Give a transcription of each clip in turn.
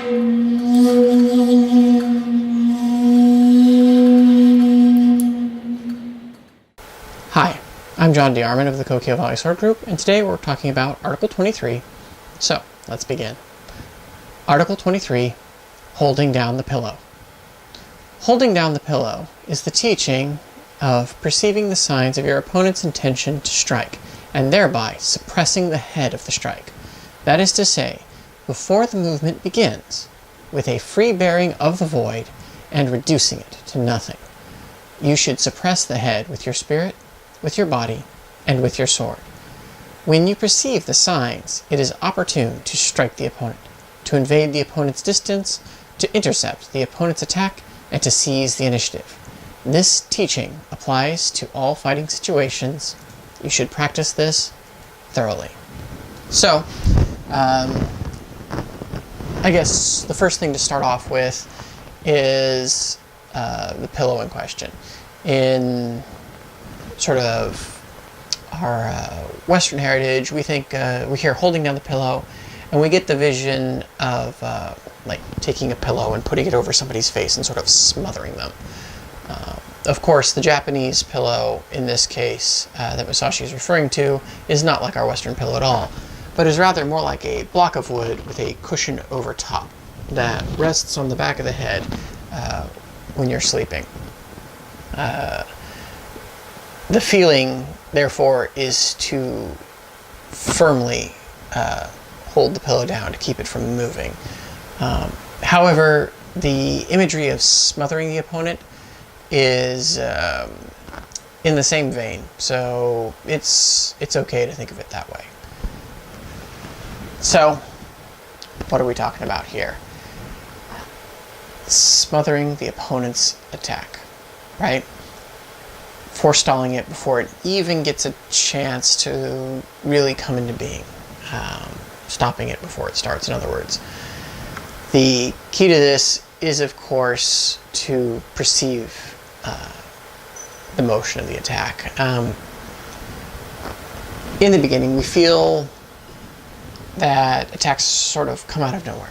Hi, I'm John DeArmond of the Coquille Valley Sword Group, and today we're talking about Article 23. So, let's begin. Article 23, Holding Down the Pillow. Holding down the pillow is the teaching of perceiving the signs of your opponent's intention to strike, and thereby suppressing the head of the strike. That is to say, before the movement begins, with a free bearing of the void and reducing it to nothing. You should suppress the head with your spirit, with your body, and with your sword. When you perceive the signs, it is opportune to strike the opponent, to invade the opponent's distance, to intercept the opponent's attack, and to seize the initiative. This teaching applies to all fighting situations. You should practice this thoroughly. So, I guess the first thing to start off with is the pillow in question. In sort of our Western heritage, we think we hear holding down the pillow, and we get the vision of like taking a pillow and putting it over somebody's face and sort of smothering them. Of course, the Japanese pillow in this case that Musashi is referring to is not like our Western pillow at all, but is rather more like a block of wood with a cushion over top that rests on the back of the head when you're sleeping. The feeling, therefore, is to firmly hold the pillow down to keep it from moving. However, the imagery of smothering the opponent is in the same vein, so it's okay to think of it that way. So, what are we talking about here? Smothering the opponent's attack, right? Forestalling it before it even gets a chance to really come into being. Stopping it before it starts, in other words. The key to this is, of course, to perceive the motion of the attack. In the beginning, we feel that attacks sort of come out of nowhere.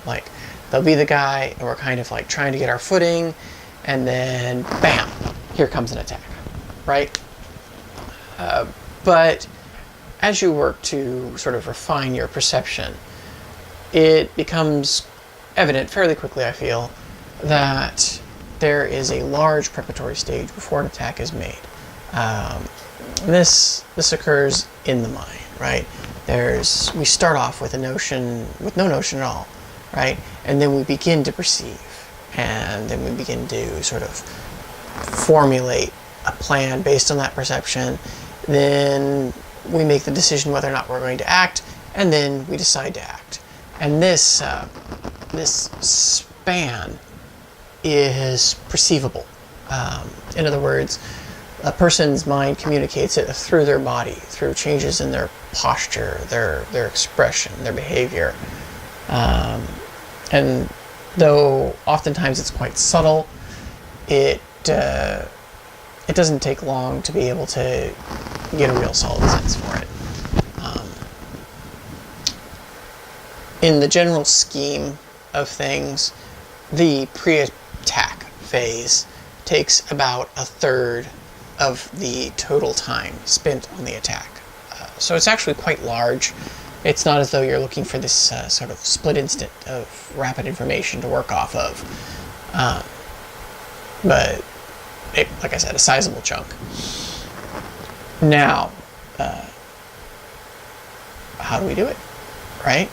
Like, there'll be the guy, and we're kind of like trying to get our footing, and then, bam, here comes an attack, right? But as you work to sort of refine your perception, it becomes evident fairly quickly, I feel, that there is a large preparatory stage before an attack is made. This occurs in the mind, right? We start off with no notion at all, right? And then we begin to perceive, and then we begin to sort of formulate a plan based on that perception. Then we make the decision whether or not we're going to act, and then we decide to act. And this span is perceivable. In other words, a person's mind communicates it through their body, through changes in their posture, their expression, their behavior. And though oftentimes it's quite subtle, it doesn't take long to be able to get a real solid sense for it. In the general scheme of things, the pre-attack phase takes about a third of the total time spent on the attack. So it's actually quite large. It's not as though you're looking for this sort of split instant of rapid information to work off of. But, like I said, a sizable chunk. Now, how do we do it, right?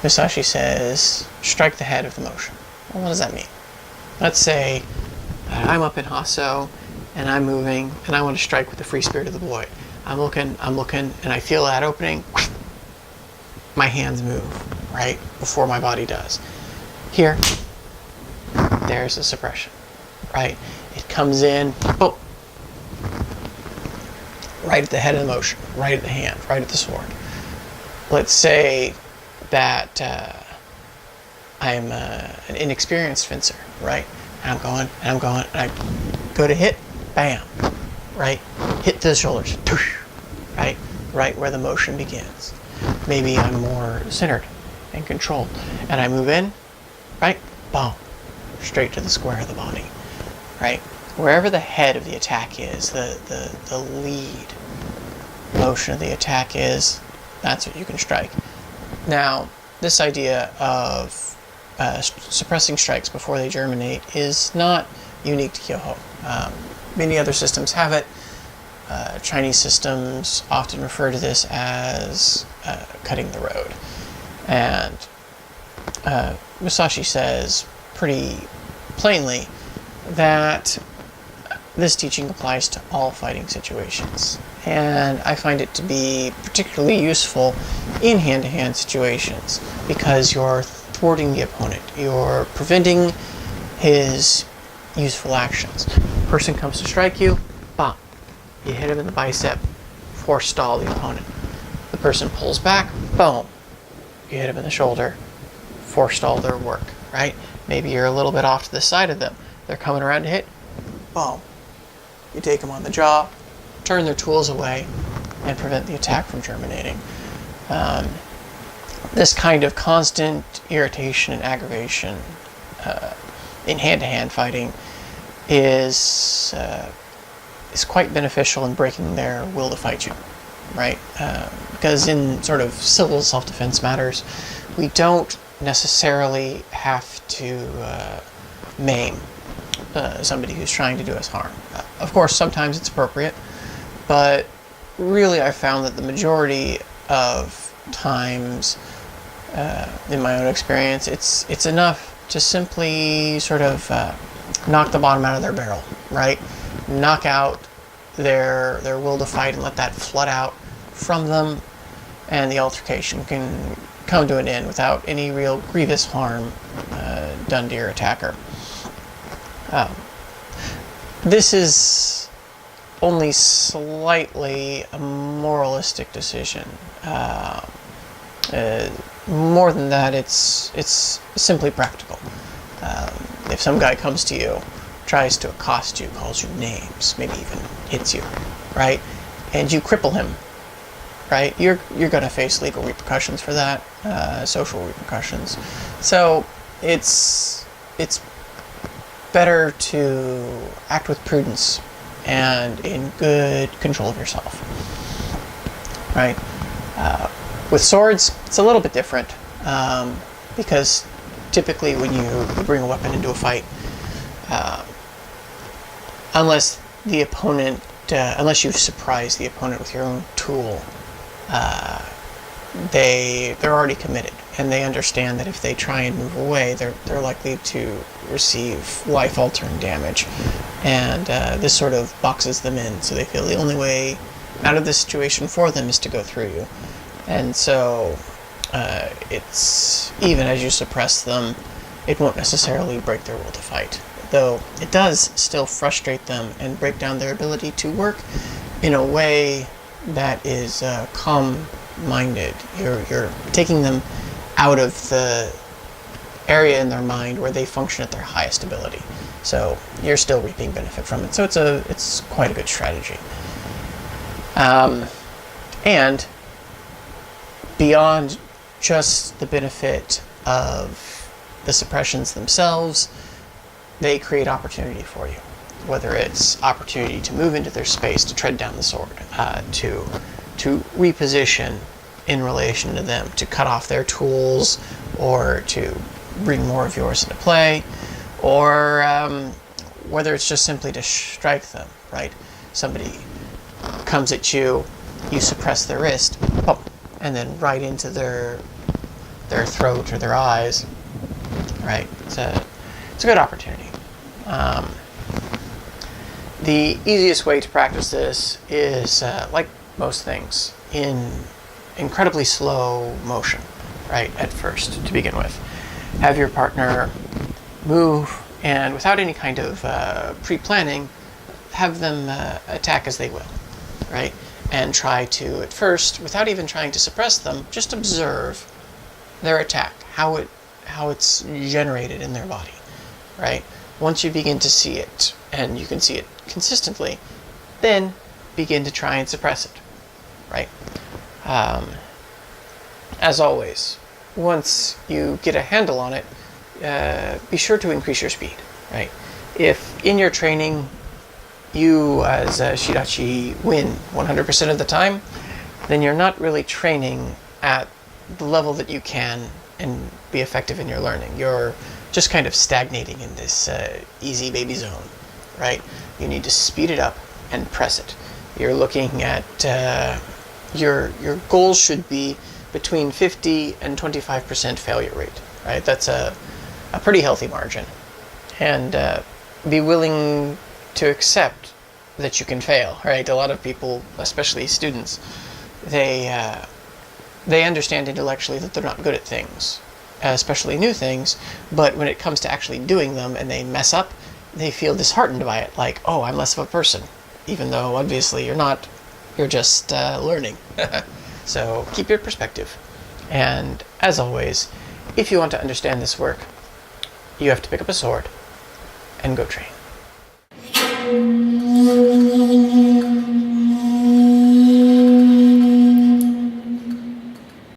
Musashi says, strike the head of the motion. Well, what does that mean? Let's say I'm up in Hasso, and I'm moving, and I want to strike with the free spirit of the void. I'm looking, and I feel that opening. My hands move, right, before my body does. Here, there's the suppression, right? It comes in, boom, right at the head of the motion, right at the hand, right at the sword. Let's say that I'm an inexperienced fencer, right? And I'm going, and I go to hit, bam, right? Hit to the shoulders, right? Right where the motion begins. Maybe I'm more centered and controlled, and I move in, right? Boom. Straight to the square of the body, right? Wherever the head of the attack is, the lead motion of the attack is, that's what you can strike. Now, this idea of suppressing strikes before they germinate is not unique to Kyoho. Many other systems have it. Chinese systems often refer to this as cutting the road. And Musashi says pretty plainly that this teaching applies to all fighting situations. And I find it to be particularly useful in hand-to-hand situations because you're thwarting the opponent. You're preventing his useful actions. The person comes to strike you, bam. You hit him in the bicep, forestall the opponent. The person pulls back, boom. You hit him in the shoulder, forestall their work, right? Maybe you're a little bit off to the side of them. They're coming around to hit, boom. You take them on the jaw, turn their tools away, and prevent the attack from germinating. This kind of constant irritation and aggravation in hand-to-hand fighting is quite beneficial in breaking their will to fight you, right? Because in sort of civil self-defense matters, we don't necessarily have to maim somebody who's trying to do us harm. Of course, sometimes it's appropriate, but really I've found that the majority of times, in my own experience, it's enough to simply sort of knock the bottom out of their barrel, right? Knock out their will to fight and let that flood out from them, and the altercation can come to an end without any real grievous harm done to your attacker. This is only slightly a moralistic decision. More than that, it's simply practical. If some guy comes to you, tries to accost you, calls you names, maybe even hits you, right? And you cripple him, right? You're going to face legal repercussions for that, social repercussions. So it's better to act with prudence and in good control of yourself, right? With swords, it's a little bit different because typically when you bring a weapon into a fight, unless you surprise the opponent with your own tool, they're already committed, and they understand that if they try and move away, they're likely to receive life-altering damage, and this sort of boxes them in, so they feel the only way out of this situation for them is to go through you. And so it's even as you suppress them, it won't necessarily break their will to fight, though it does still frustrate them and break down their ability to work in a way that is calm-minded. You're taking them out of the area in their mind where they function at their highest ability. So you're still reaping benefit from it. So it's quite a good strategy. And beyond just the benefit of the suppressions themselves, they create opportunity for you. Whether it's opportunity to move into their space, to tread down the sword, to reposition in relation to them, to cut off their tools, or to bring more of yours into play, or whether it's just simply to strike them, right? Somebody comes at you, you suppress their wrist, boom, and then right into their throat or their eyes, right? It's a good opportunity. The easiest way to practice this is, like most things, in incredibly slow motion, right, at first, to begin with. Have your partner move, and without any kind of pre-planning, have them attack as they will, right? And try to, at first, without even trying to suppress them, just observe their attack, how it's generated in their body, right? Once you begin to see it, and you can see it consistently, then begin to try and suppress it, right? As always, once you get a handle on it, be sure to increase your speed, right? If in your training you as Shidachi win 100% of the time, then you're not really training at the level that you can and be effective in your learning. You're just kind of stagnating in this easy baby zone, right? You need to speed it up and press it. You're looking at your goal should be between 50 and 25% failure rate, right? That's a pretty healthy margin. And be willing to accept that you can fail, right? A lot of people, especially students, they understand intellectually that they're not good at things, especially new things, but when it comes to actually doing them and they mess up, they feel disheartened by it, like, oh, I'm less of a person, even though obviously you're not, you're just learning. So keep your perspective. And as always, if you want to understand this work, you have to pick up a sword and go train.